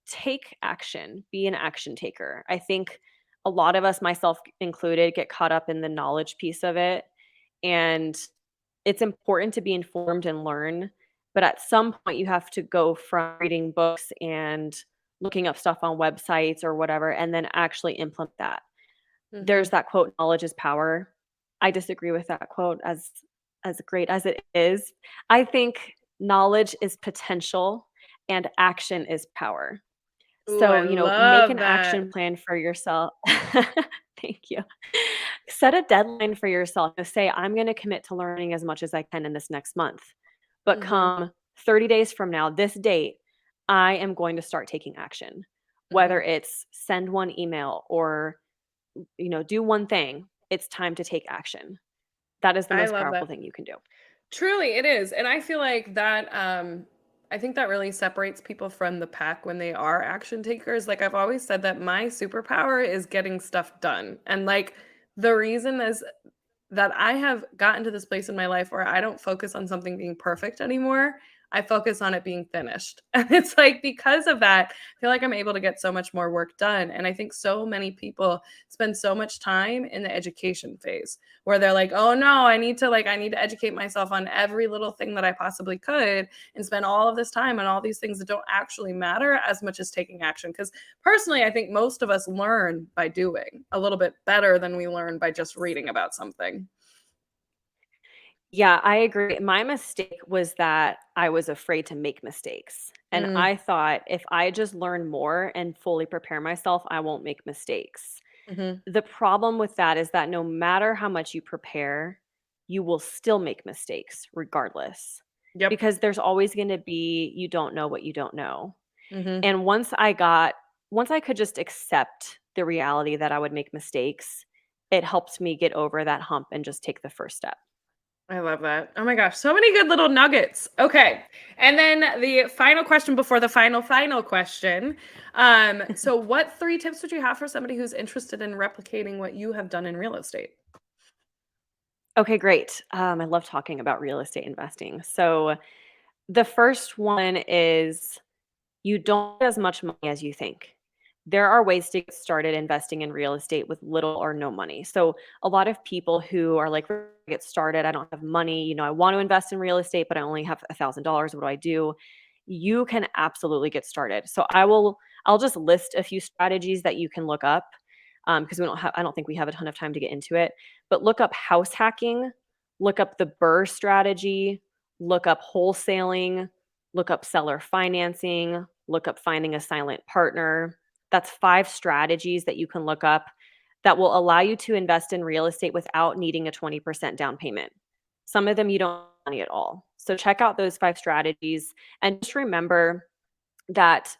take action, be an action taker. I think a lot of us, myself included, get caught up in the knowledge piece of it. And it's important to be informed and learn. But at some point, you have to go from reading books and looking up stuff on websites or whatever, and then actually implement that. There's Mhm. that quote, "Knowledge is power." I disagree with that quote as great as it is. I think knowledge is potential and action is power. Ooh, I So, make love an that. action plan for yourself. Thank you. Set a deadline for yourself. Say, "I'm gonna commit to learning as much as I can in this next month." But Mhm. come 30 days from now, this date, I am going to start taking action. Whether Mhm. it's send one email or do one thing. It's time to take action. That is the I most love powerful that. thing you can do. Truly, it is, and I feel like that, I think that really separates people from the pack when they are action takers. Like, I've always said that my superpower is getting stuff done, and, like, the reason is that I have gotten to this place in my life where I don't focus on something being perfect anymore. I focus on it being finished. And it's like because of that, I feel like I'm able to get so much more work done. And I think so many people spend so much time in the education phase where they're like, "Oh no, I need to educate myself on every little thing that I possibly could and spend all of this time on all these things that don't actually matter as much as taking action." Cuz personally, I think most of us learn by doing a little bit better than we learn by just reading about something. Yeah, I agree. My mistake was that I was afraid to make mistakes. And Mm, I thought if I just learn more and fully prepare myself, I won't make mistakes. mhm. The problem with that is that no matter how much you prepare, you will still make mistakes regardless. Yep. Because there's always going to be you don't know what you don't know. Mhm. And once I could just accept the reality that I would make mistakes, it helped me get over that hump and just take the first step. I love that. Oh my gosh, so many good little nuggets. Okay. And then the final question before the final question. So what 3 tips would you have for somebody who's interested in replicating what you have done in real estate? Okay, great. I love talking about real estate investing. So the first one is you don't need as much money as you think. There are ways to get started investing in real estate with little or no money. So, a lot of people who are like, get started, I don't have money, I want to invest in real estate, but I only have $1,000. What do I do? You can absolutely get started. So, I'll just list a few strategies that you can look up because I don't think we have a ton of time to get into it. But look up house hacking, look up the Burr strategy, look up wholesaling, look up seller financing, look up finding a silent partner. That's 5 strategies that you can look up that will allow you to invest in real estate without needing a 20% down payment. Some of them you don't need money at all. So check out those 5 strategies and just remember that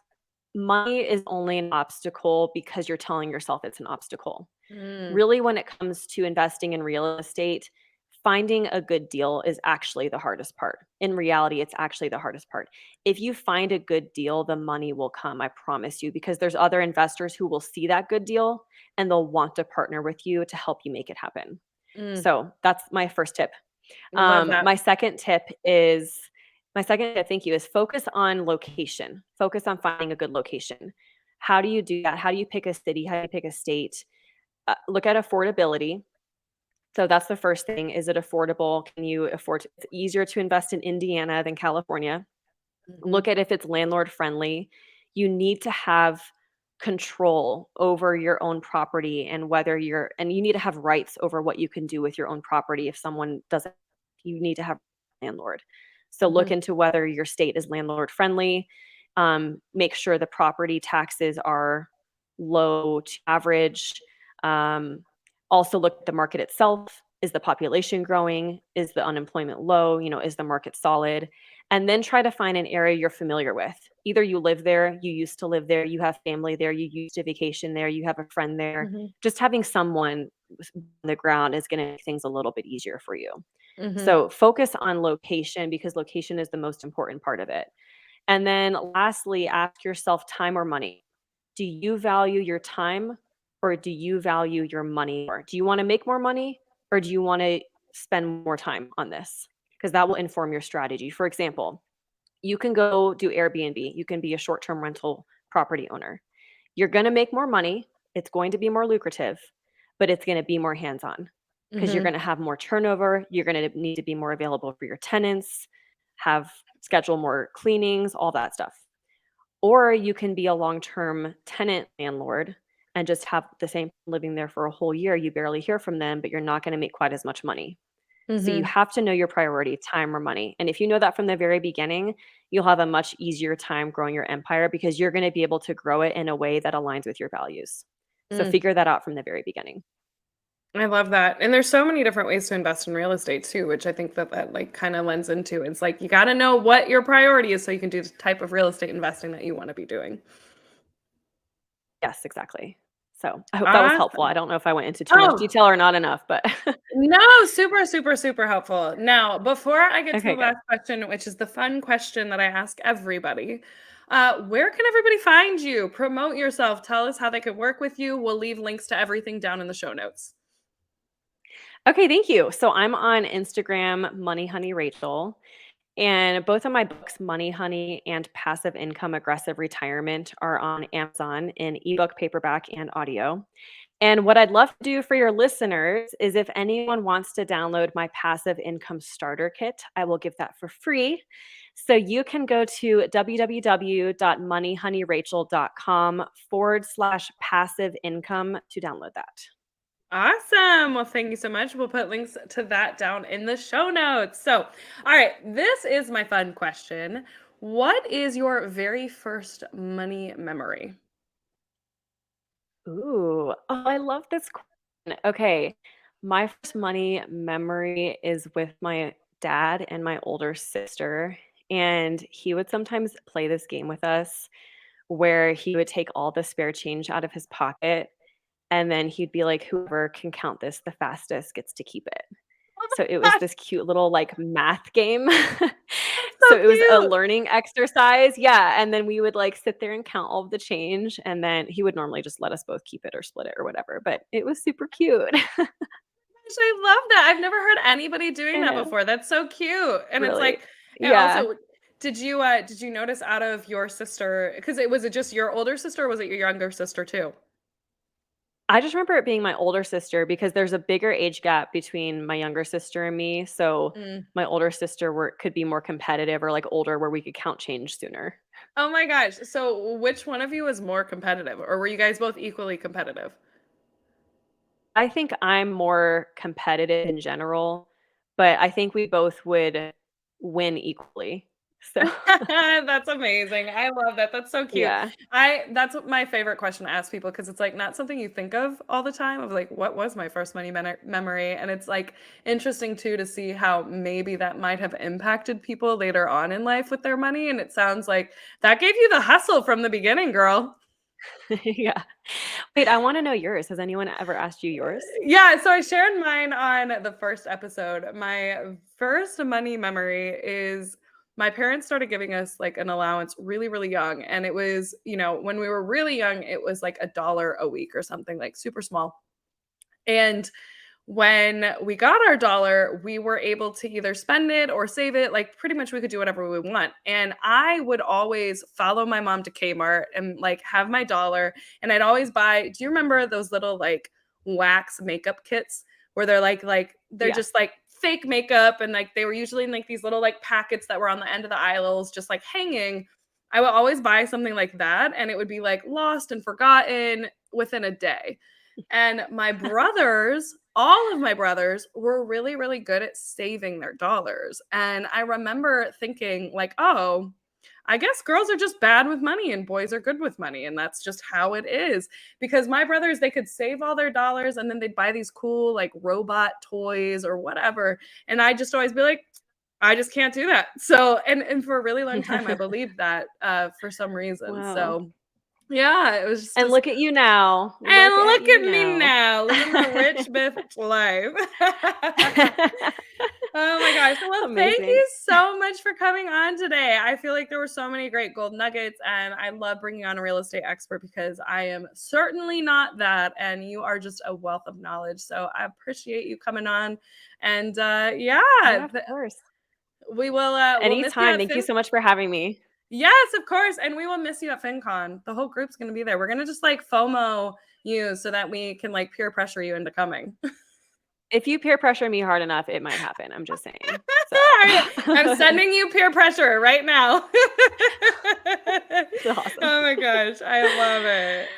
money is only an obstacle because you're telling yourself it's an obstacle. Mm, Really, when it comes to investing in real estate, finding a good deal is actually the hardest part. In reality, it's actually the hardest part. If you find a good deal, the money will come, I promise you, because there's other investors who will see that good deal and they'll want to partner with you to help you make it happen. mm. So that's my first tip. Love that. My second tip, thank you, is focus on location. Focus on finding a good location. How do you do that? How do you pick a city? How do you pick a state? Look at affordability. So that's the first thing. Is it affordable? Can you afford to, it's easier to invest in Indiana than California. Mhm, Look at if it's landlord friendly. You need to have control over your own property and and you need to have rights over what you can do with your own property if someone doesn't you need to have a landlord. So look mhm, into whether your state is landlord friendly. Make sure the property taxes are low to average. Um, Also look at the market itself. Is the population growing? Is the unemployment low? Is the market solid? And then try to find an area you're familiar with. Either you live there, you used to live there, you have family there, you used to vacation there, you have a friend there. mhm, Just having someone on the ground is going to make things a little bit easier for you. mhm, So focus on location because location is the most important part of it. And then lastly, ask yourself time or money. Do you value your time or do you value your money more? Do you want to make more money or do you want to spend more time on this? Because that will inform your strategy. For example, you can go do Airbnb, you can be a short term rental property owner. You're going to make more money, it's going to be more lucrative, but it's going to be more hands on because you're Mhm. going to have more turnover. You're going to need to be more available for your tenants, have schedule more cleanings, all that stuff. Or you can be a long-term tenant landlord and just have the same living there for a whole year. You barely hear from them, but you're not going to make quite as much money. So you Mhm. have to know your priority, time or money. And if you know that from the very beginning, you'll have a much easier time growing your empire because you're going to be able to grow it in a way that aligns with your values. So Mm. figure that out from the very beginning. I love that. And there's so many different ways to invest in real estate too, which I think that like kind of lends into. It's like you got to know what your priority is so you can do the type of real estate investing that you want to be doing. Yes, exactly. So I hope that was helpful. Awesome. I don't know if I went into too much Oh, detail or not enough, but no, super, super, super helpful. Now, before I get to the okay, good. last question, which is the fun question that I ask everybody, where can everybody find you? Promote yourself. Tell us how they could work with you. We'll leave links to everything down in the show notes. Okay, thank you. So I'm on Instagram, Money Honey Rachel. And both of my books, Money Honey and Passive Income Aggressive Retirement, are on Amazon in ebook, paperback, and audio. And what I'd love to do for your listeners is if anyone wants to download my passive income starter kit, I will give that for free. So you can go to www.moneyhoneyrachel.com/passive income to download that. Awesome. Well, thank you so much. We'll put links to that down in the show notes. So, all right, this is my fun question. What is your very first money memory? Ooh, oh, I love this question. Okay, my first money memory is with my dad and my older sister, and he would sometimes play this game with us where he would take all the spare change out of his pocket, and then he'd be like, "Whoever can count this the fastest gets to keep it." So it was Gosh, this cute little, like, math game. that's So so it was a cute. learning exercise, yeah, and then we would, like, sit there and count all of the change, and then he would normally just let us both keep it or split it or whatever, but it was super cute. Gosh, I love that. I've never heard anybody doing I that know, before. That's so cute. And it's really. like, and Yeah. also, did you notice out of your sister, because it was it just your older sister or was it your younger sister too? I just remember it being my older sister because there's a bigger age gap between my younger sister and me, so Mm. my older sister were could be more competitive or, like, older where we could count change sooner. Oh my gosh. So which one of you is more competitive, or were you guys both equally competitive? I think I'm more competitive in general, but I think we both would win equally. So, That's amazing. I love that. That's so cute. yeah. I That's what my favorite question to ask people because it's like not something you think of all the time of like what was my first money memory, and it's like interesting too to see how maybe that might have impacted people later on in life with their money, and it sounds like that gave you the hustle from the beginning, girl. Yeah. Wait, I wanna know yours. Has anyone ever asked you yours? Yeah, so I shared mine on the first episode. My first money memory is my parents started giving us like an allowance really, really young. And it was, when we were really young, it was like $1 a week or something like super small. And when we got our dollar, we were able to either spend it or save it. Like pretty much we could do whatever we want. And I would always follow my mom to Kmart and like have my dollar. And I'd always buy, do you remember those little like wax makeup kits where they're Yeah. just like fake makeup and like they were usually in like these little like packets that were on the end of the aisles, just like hanging. I would always buy something like that and it would be like lost and forgotten within a day. And my brothers, all of my brothers were really, really good at saving their dollars. And I remember thinking, like, oh, I guess girls are just bad with money and boys are good with money. And that's just how it is. Because my brothers, they could save all their dollars and then they'd buy these cool, like, robot toys or whatever. And I just always be like, I just can't do that. So, and for a really long time, I believed that for some reason. Wow. So, yeah, it was And just look at you now. and Look at look you at me now. now, living the rich bitch life. Oh my gosh. Well, thank Amazing. you so much for coming on today. I feel like there were so many great gold nuggets, and I love bringing on a real estate expert because I am certainly not that, and you are just a wealth of knowledge. So I appreciate you coming on, and Yeah, of course. we'll miss you Anytime. at Thank you so much for having me. Yes, of course, and we will miss you at FinCon. The whole group's gonna be there. We're gonna just like FOMO you so that we can like peer pressure you into coming. If you peer pressure me hard enough, it might happen. I'm just saying. So I'm sending you peer pressure right now. it's awesome. Oh my gosh, I love it.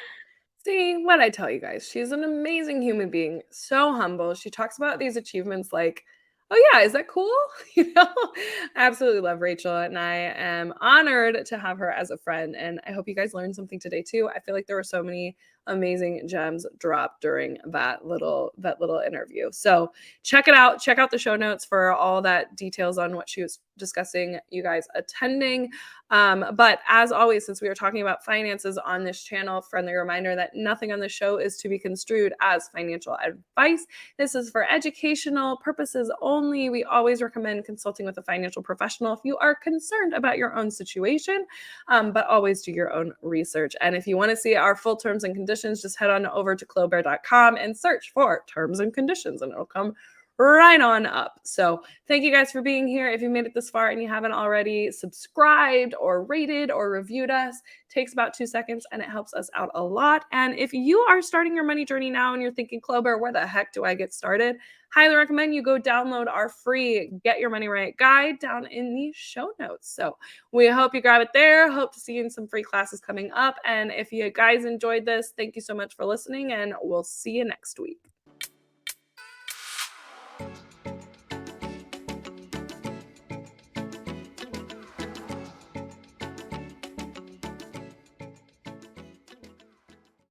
See what I tell you guys. She's an amazing human being, so humble. She talks about these achievements like, oh yeah, is that cool? You know, I absolutely love Rachel, and I am honored to have her as a friend. And I hope you guys learned something today too. I feel like there were so many amazing gems dropped during that little interview. So check it out. Check out the show notes for all that details on what she was discussing. You guys attending. But as always, since we are talking about finances on this channel, friendly reminder that nothing on the show is to be construed as financial advice. This is for educational purposes only. We always recommend consulting with a financial professional if you are concerned about your own situation, but always do your own research. And if you want to see our full terms and conditions, just head on over to clobear.com and search for terms and conditions, and it'll come right on up. So thank you guys for being here. If you made it this far and you haven't already subscribed or rated or reviewed us, it takes about 2 seconds and it helps us out a lot. And if you are starting your money journey now and you're thinking, Clover, where the heck do I get started? Highly recommend you go download our free Get Your Money Right guide down in the show notes. So we hope you grab it there. Hope to see you in some free classes coming up. And if you guys enjoyed this, thank you so much for listening, and we'll see you next week.